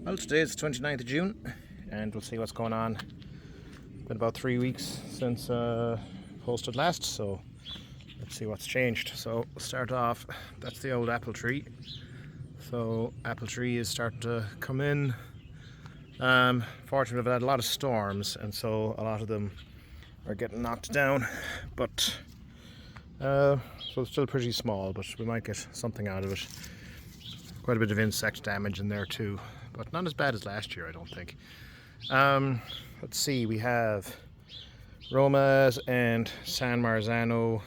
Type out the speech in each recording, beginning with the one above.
Well, today is the 29th of June, and we'll see what's going on. Been about 3 weeks since posted last, so let's see what's changed. So we'll start off. That's the old apple tree. So apple tree is starting to come in. Fortunately, we've had a lot of storms, and so a lot of them are getting knocked down. But so it's still pretty small, but we might get something out of it. Quite a bit of insect damage in there too, but not as bad as last year, I don't think. Let's see, we have Romas and San Marzano.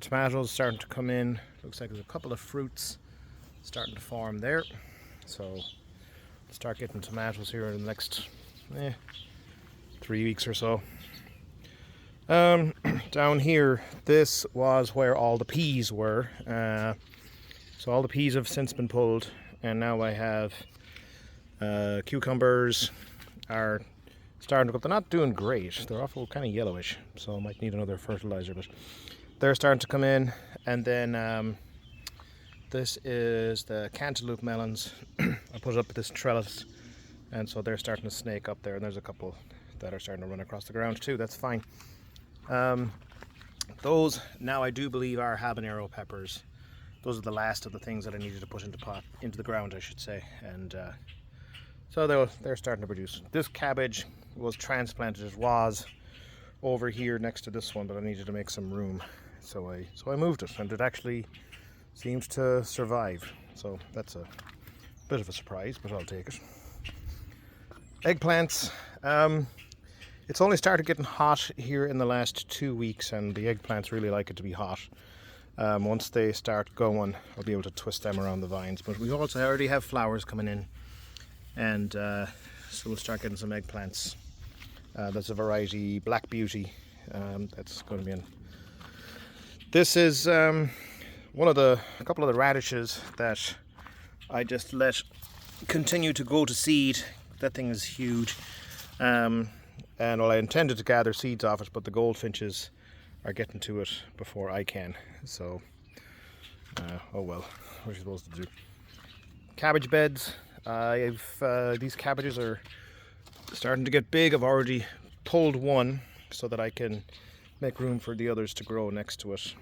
Tomatoes starting to come in. Looks like there's a couple of fruits starting to form there. So we'll start getting tomatoes here in the next 3 weeks or so. Down here, this was where all the peas were. So all the peas have since been pulled, and now I have cucumbers are starting to go. They're not doing great. They're awful kind of yellowish, so I might need another fertilizer, but they're starting to come in. And then this is the cantaloupe melons. I put it up this trellis, and so they're starting to snake up there, and there's a couple that are starting to run across the ground too. That's fine. Those now I do believe are habanero peppers. Those are the last of the things that I needed to put into the ground, I should say. And so they're starting to produce. This cabbage was transplanted. It was over here next to this one, but I needed to make some room, so I moved it, and it actually seems to survive. So that's a bit of a surprise, but I'll take it. Eggplants. It's only started getting hot here in the last 2 weeks, and the eggplants really like it to be hot. Once they start going, I'll be able to twist them around the vines. But we also already have flowers coming in, and so we'll start getting some eggplants. That's a variety, Black Beauty, that's going to be in. This is a couple of the radishes that I just let continue to go to seed. That thing is huge. And well, I intended to gather seeds off it, but the goldfinches are getting to it before I can. So, oh well, what are you supposed to do? Cabbage beds. These cabbages are starting to get big. I've already pulled one so that I can make room for the others to grow next to it.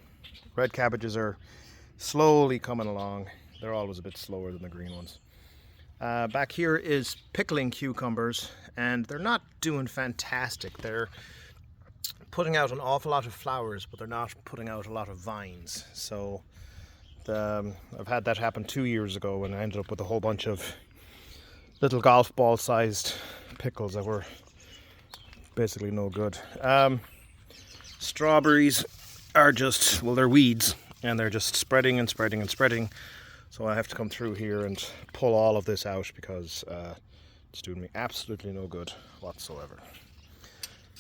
Red cabbages are slowly coming along. They're always a bit slower than the green ones. Back here is pickling cucumbers, and they're not doing fantastic. They're putting out an awful lot of flowers, but they're not putting out a lot of vines. So I've had that happen 2 years ago, and I ended up with a whole bunch of little golf ball sized pickles that were basically no good. Strawberries are just, well, they're weeds, and they're just spreading and spreading and spreading. So I have to come through here and pull all of this out because it's doing me absolutely no good whatsoever.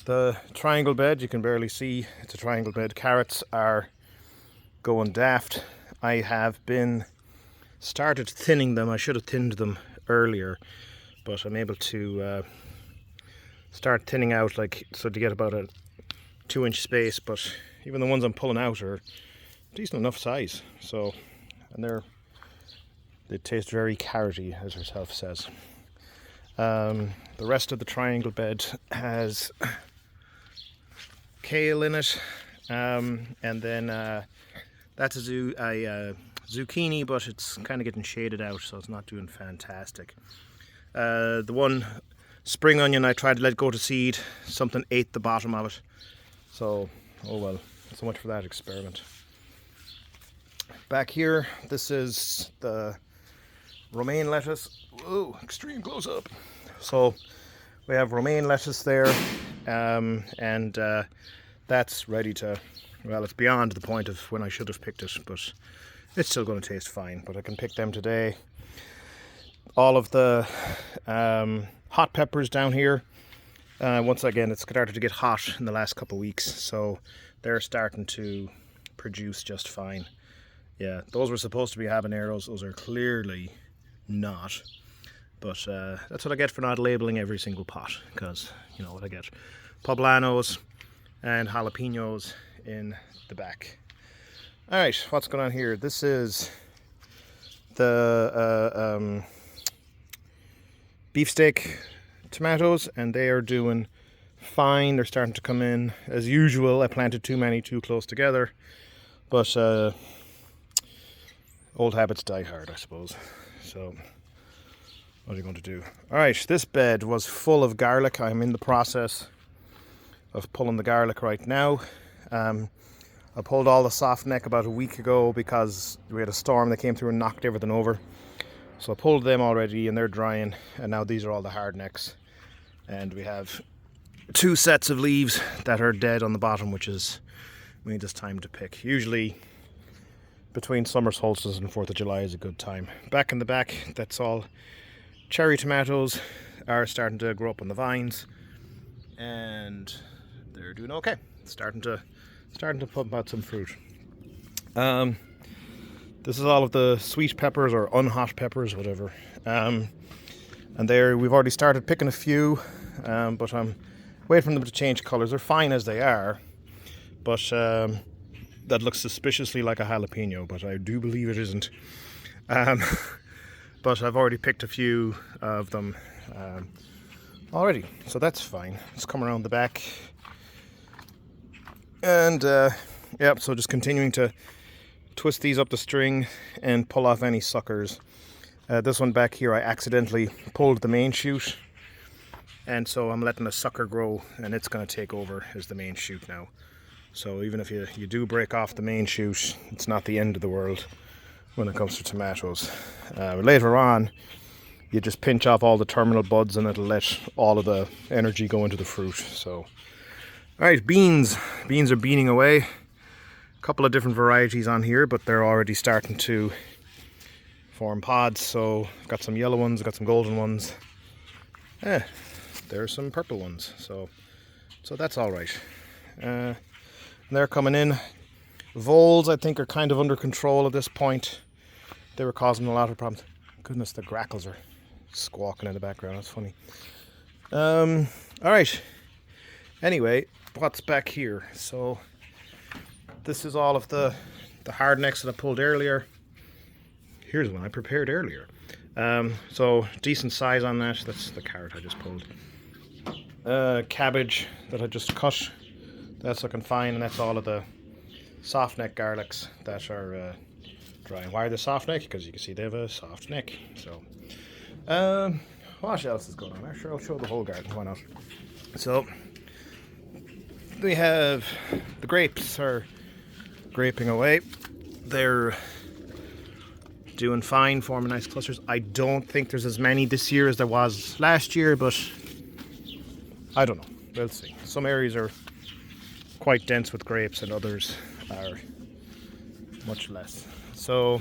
The triangle bed, you can barely see, it's a triangle bed. Carrots are going daft. I have started thinning them. I should have thinned them earlier, but I'm able to start thinning out, like, so to get about a 2-inch space. But even the ones I'm pulling out are decent enough size. So, and they taste very carroty, as herself says. The rest of the triangle bed has kale in it, and then that's a zucchini, but it's kind of getting shaded out, so it's not doing fantastic. The one spring onion I tried to let go to seed, something ate the bottom of it, so oh well, so much for that experiment. Back here, this is the romaine lettuce. Whoa, extreme close up. So we have romaine lettuce there, and that's ready to, well, it's beyond the point of when I should have picked it, but it's still going to taste fine. But I can pick them today. All of the hot peppers down here, once again, it's started to get hot in the last couple of weeks, so they're starting to produce just fine. Yeah, those were supposed to be habaneros. Those are clearly not, but that's what I get for not labeling every single pot, because you know what I get. Poblanos and jalapenos in the back. All right, what's going on here? This is the beefsteak tomatoes, and they are doing fine. They're starting to come in as usual. I planted too many too close together, but old habits die hard, I suppose. So what are you going to do? Alright, this bed was full of garlic. I'm in the process of pulling the garlic right now. I pulled all the soft neck about a week ago because we had a storm that came through and knocked everything over. So I pulled them already and they're drying, and now these are all the hard necks. And we have 2 sets of leaves that are dead on the bottom, which is means it's time to pick. Usually between summer solstice and 4th of July is a good time. Back in the back, that's all cherry tomatoes are starting to grow up on the vines, and they're doing okay. Starting to pump out some fruit. This is all of the sweet peppers or unhot peppers, whatever. And we've already started picking a few, but I'm waiting for them to change colours. They're fine as they are, but that looks suspiciously like a jalapeno, but I do believe it isn't. But I've already picked a few of them already, so that's fine. Let's come around the back. And yep, so just continuing to twist these up the string and pull off any suckers. This one back here, I accidentally pulled the main shoot, and so I'm letting a sucker grow, and it's going to take over as the main shoot now. So even if you do break off the main shoot, it's not the end of the world when it comes to tomatoes. Later on, you just pinch off all the terminal buds and it'll let all of the energy go into the fruit. So, alright, beans. Beans are beaning away. A couple of different varieties on here, but they're already starting to form pods. So I've got some yellow ones, I've got some golden ones. There's some purple ones. So that's alright. They're coming in. Voles, I think, are kind of under control at this point. They were causing a lot of problems. Goodness, the grackles are squawking in the background. That's funny. Alright. Anyway, what's back here? So this is all of the hard necks that I pulled earlier. Here's one I prepared earlier. So decent size on that. That's the carrot I just pulled. Cabbage that I just cut. That's looking fine, and that's all of the soft neck garlics that are drying. Why are they soft neck? Because you can see they have a soft neck. So, what else is going on? I'm sure I'll show the whole garden. Why not? So, we have the grapes are graping away. They're doing fine, forming nice clusters. I don't think there's as many this year as there was last year, but I don't know. We'll see. Some areas are quite dense with grapes and others are much less. So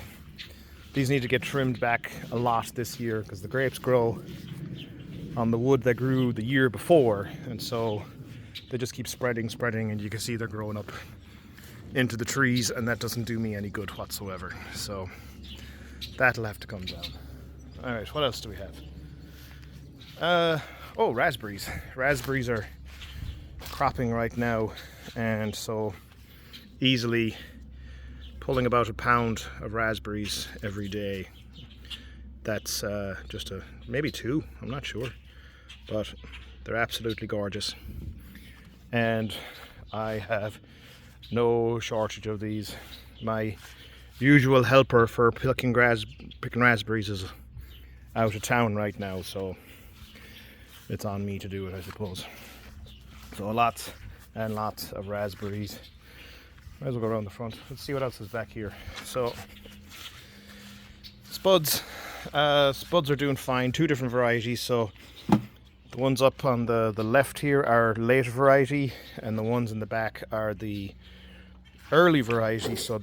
these need to get trimmed back a lot this year because the grapes grow on the wood that grew the year before, and so they just keep spreading, and you can see they're growing up into the trees, and that doesn't do me any good whatsoever. So that'll have to come down. Alright, what else do we have? Oh, raspberries. Raspberries are cropping right now, and so easily pulling about a pound of raspberries every day. That's just maybe 2, I'm not sure, but they're absolutely gorgeous, and I have no shortage of these. My usual helper for picking raspberries is out of town right now, so it's on me to do it, I suppose. So lots and lots of raspberries. Might as well go around the front. Let's see what else is back here. So spuds. Spuds are doing fine. 2 different varieties. So the ones up on the left here are later variety, and the ones in the back are the early variety. So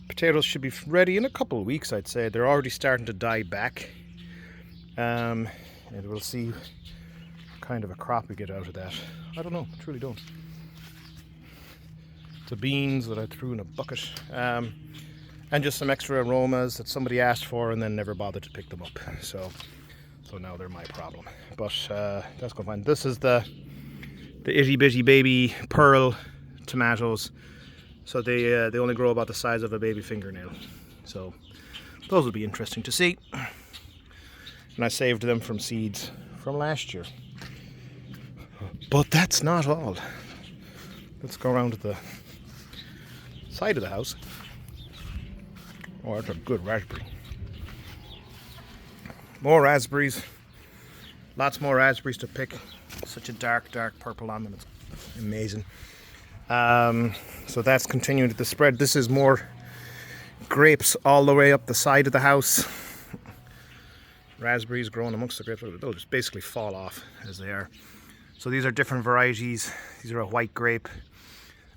potatoes should be ready in a couple of weeks, I'd say. They're already starting to die back. And we'll see what kind of a crop we get out of that. I don't know, truly don't. The beans that I threw in a bucket, and just some extra aromas that somebody asked for and then never bothered to pick them up. So now they're my problem. But that's going fine. This is the itty bitty baby pearl tomatoes. So they only grow about the size of a baby fingernail. So those will be interesting to see. And I saved them from seeds from last year. But that's not all. Let's go around to the side of the house. Oh, that's a good raspberry. More raspberries. Lots more raspberries to pick. Such a dark purple on them. It's amazing. So that's continuing to spread. This is more grapes all the way up the side of the house. Raspberries growing amongst the grapes. They'll just basically fall off as they are. So these are different varieties. These are a white grape.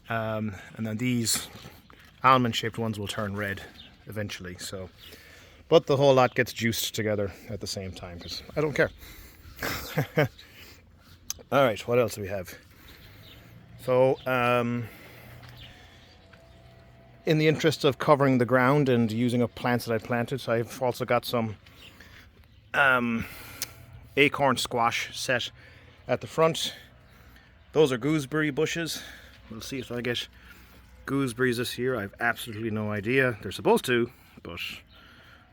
And then these almond-shaped ones will turn red eventually. So, but the whole lot gets juiced together at the same time because I don't care. All right, what else do we have? So, in the interest of covering the ground and using up plants that I planted, so I've also got some acorn squash set at the front. Those are gooseberry bushes. We'll see if I get gooseberries this year. I have absolutely no idea. They're supposed to, but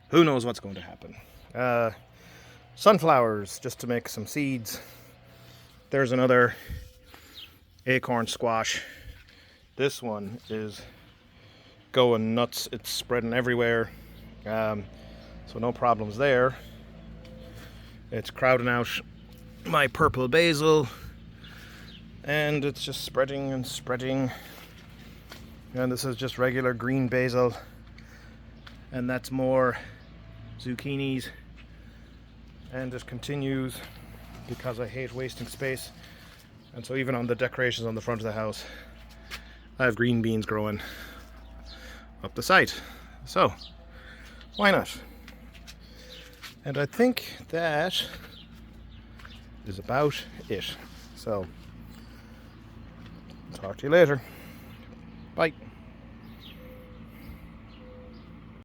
who knows what's going to happen. Sunflowers, just to make some seeds. There's another acorn squash. This one is going nuts. It's spreading everywhere. So no problems there. It's crowding out my purple basil. And it's just spreading and spreading. And this is just regular green basil. And that's more zucchinis. And it continues because I hate wasting space. And so even on the decorations on the front of the house, I have green beans growing up the side. So, why not? And I think that is about it. So, talk to you later. Bye.